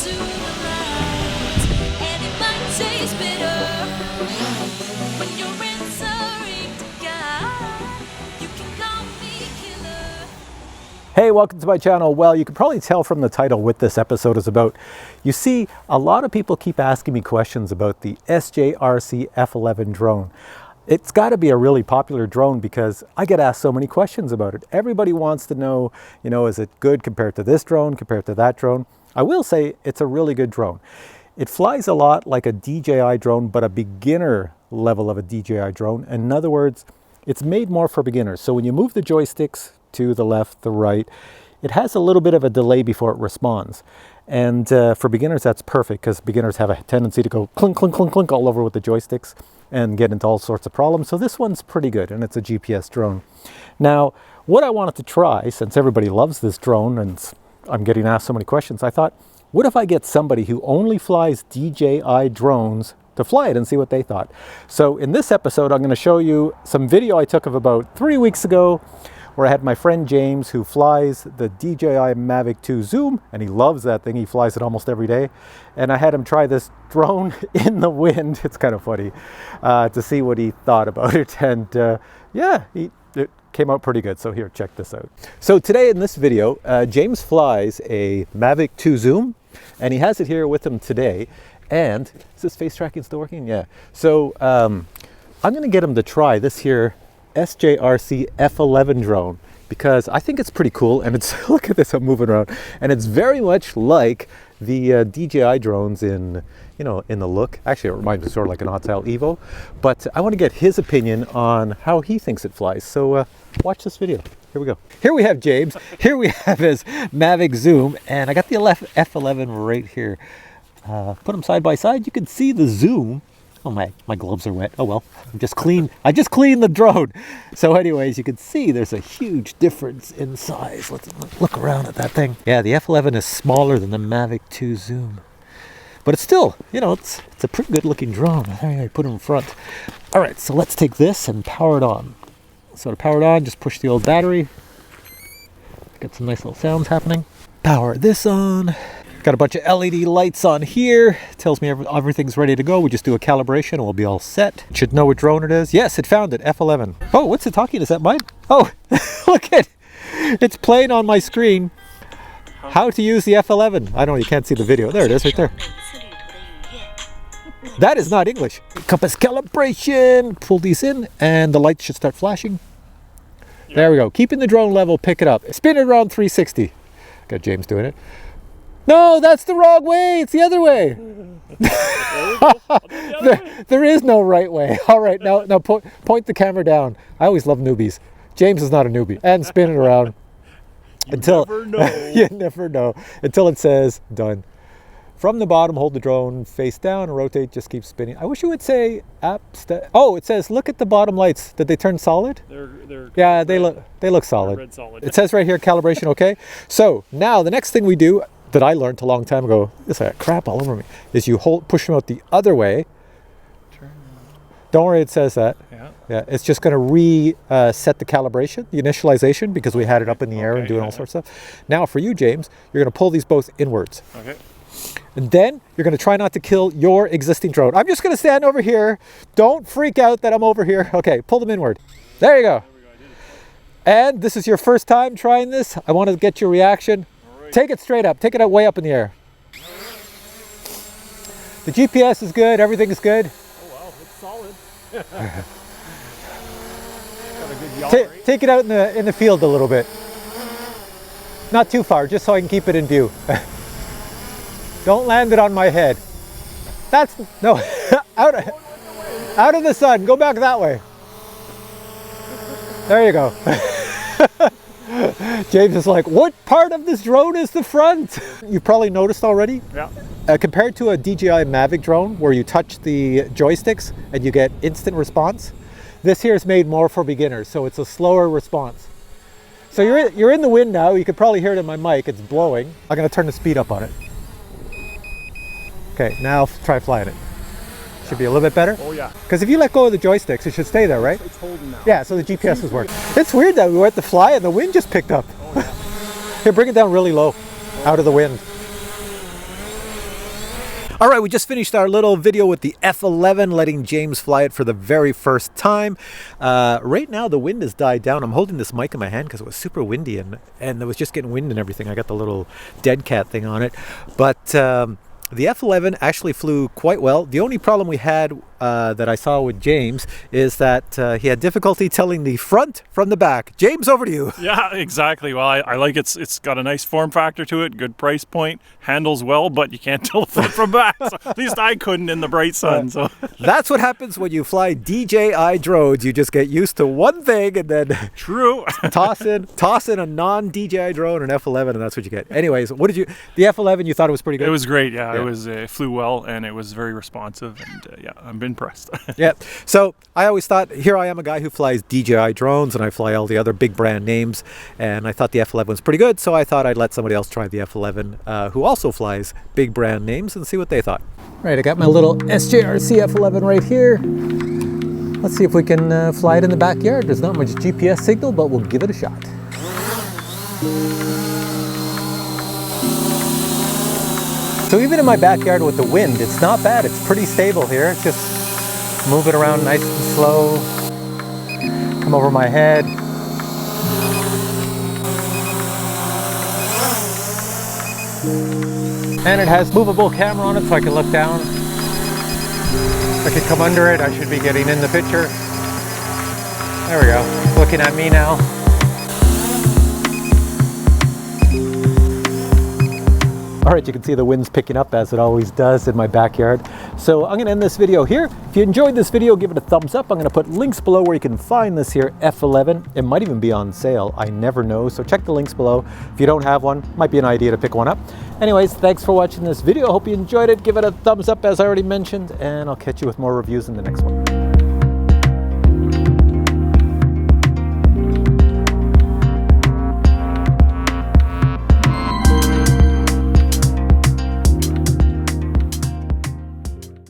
to the right, and it might taste bitter when you're answering to God. You can call me killer. Hey, welcome to my channel. Well, you can probably tell from the title what this episode is about. You see, a lot of people keep asking me questions about the SJRC F11 drone. It's got to be a really popular drone because I get asked so many questions about it. Everybody wants to know, is it good compared to this drone, compared to that drone? I will say it's a really good drone. It flies a lot like a DJI drone, but a beginner level of a DJI drone. In other words, it's made more for beginners. So when you move the joysticks to the left, the right, it has a little bit of a delay before it responds. And for beginners, that's perfect because beginners have a tendency to go clink, clink, clink, clink all over with the joysticks and get into all sorts of problems. So this one's pretty good, and it's a GPS drone. Now, what I wanted to try, since everybody loves this drone and I'm getting asked so many questions, I thought, what if I get somebody who only flies DJI drones to fly it and see what they thought? So in this episode, I'm going to show you some video I took of about 3 weeks ago, where I had my friend James, who flies the DJI Mavic 2 Zoom, and he loves that thing. He flies it almost every day. And I had him try this drone in the wind. It's kind of funny to see what he thought about it. And yeah, it came out pretty good. So here, check this out. So today in this video, James flies a Mavic 2 Zoom, and he has it here with him today. And is this face tracking still working? Yeah. So I'm going to get him to try this here SJRC F11 drone because I think it's pretty cool, and it's look at this, I'm moving around, and it's very much like the DJI drones in in the look. Actually, it reminds me sort of like an Autel Evo, but I want to get his opinion on how he thinks it flies. So watch this video. Here we go. Here we have James. Here we have his Mavic Zoom, and I got the F11 right here. Put them side by side. You can see the zoom. Oh, my gloves are wet. Oh well, I just cleaned the drone. So anyways, you can see there's a huge difference in size. Let's look around at that thing. Yeah, the F11 is smaller than the Mavic 2 Zoom. But it's still, it's a pretty good looking drone. I put it in front. All right, so let's take this and power it on. So to power it on, just push the old battery. Get some nice little sounds happening. Power this on. Got a bunch of LED lights on here. Tells me everything's ready to go. We just do a calibration and we'll be all set. Should know what drone it is. Yes, it found it, F11. Oh, what's it talking? Is that mine? Oh, look at it's playing on my screen. How to use the F11. I know you can't see the video. There it is right there. That is not English. Compass calibration. Pull these in and the lights should start flashing. There we go. Keeping the drone level, pick it up. Spin it around 360. Got James doing it. No, that's the wrong way. It's the other way. There is no right way. All right, now point the camera down. I always love newbies. James is not a newbie. And spin it around until never know. You never know until it says done. From the bottom, hold the drone face down and rotate. Just keep spinning. I wish it would say oh, it says look at the bottom lights. Did they turn solid? They're yeah, they look solid. red solid. It says right here calibration okay. So now the next thing we do that I learned a long time ago, this crap all over me, is you push them out the other way. Don't worry, it says that. Yeah, it's just going to reset the calibration, the initialization, because we had it up in the air and doing all sorts of stuff. Now for you, James, you're going to pull these both inwards. Okay. And then you're going to try not to kill your existing drone. I'm just going to stand over here. Don't freak out that I'm over here. Okay, pull them inward. There you go. And this is your first time trying this. I want to get your reaction. Take it straight up. Take it way up in the air. The GPS is good. Everything is good. Oh wow, it's solid. Got a good yaw rate. Take it out in the field a little bit. Not too far, just so I can keep it in view. Don't land it on my head. That's no out of the sun. Go back that way. There you go. James is like, what part of this drone is the front? You've probably noticed already. Yeah. Compared to a DJI Mavic drone where you touch the joysticks and you get instant response, this here is made more for beginners, so it's a slower response. So you're in the wind now. You could probably hear it in my mic. It's blowing. I'm going to turn the speed up on it. Okay, now try flying it. Should be a little bit better. Oh yeah. Because if you let go of the joysticks, it should stay there, right? It's holding now. Yeah, so the GPS is working. It's weird that we went to fly and the wind just picked up. Oh yeah. Here, bring it down really low, out of the wind. All right, we just finished our little video with the F11, letting James fly it for the very first time. Right now, the wind has died down. I'm holding this mic in my hand because it was super windy and it was just getting wind and everything. I got the little dead cat thing on it. But the F11 actually flew quite well. The only problem we had that I saw with James is that he had difficulty telling the front from the back. James, over to you. Yeah, exactly. Well, I like it's got a nice form factor to it, good price point, handles well, but you can't tell the front from back. So at least I couldn't in the bright sun. So That's what happens when you fly DJI drones. You just get used to one thing and then true. toss in a non-DJI drone, an F11, and that's what you get. Anyways, what did you? The F11, you thought it was pretty good? It was great. Yeah, it flew well and it was very responsive. And yeah, I've been impressed. Yeah. So I always thought, here I am, a guy who flies DJI drones, and I fly all the other big brand names, and I thought the F11 was pretty good. So I thought I'd let somebody else try the F11 who also flies big brand names and see what they thought. Right, I got my little SJRC F11 right here. Let's see if we can fly it in the backyard. There's not much GPS signal, but we'll give it a shot. So even in my backyard with the wind, it's not bad. It's pretty stable here. It's just move it around nice and slow. Come over my head. And it has movable camera on it, so I can look down. I could come under it. I should be getting in the picture. There we go. Looking at me now. All right, you can see the wind's picking up as it always does in my backyard. So I'm gonna end this video here. If you enjoyed this video, give it a thumbs up. I'm gonna put links below where you can find this here F11. It might even be on sale, I never know. So check the links below. If you don't have one, might be an idea to pick one up. Anyways, thanks for watching this video. I hope you enjoyed it. Give it a thumbs up as I already mentioned, and I'll catch you with more reviews in the next one.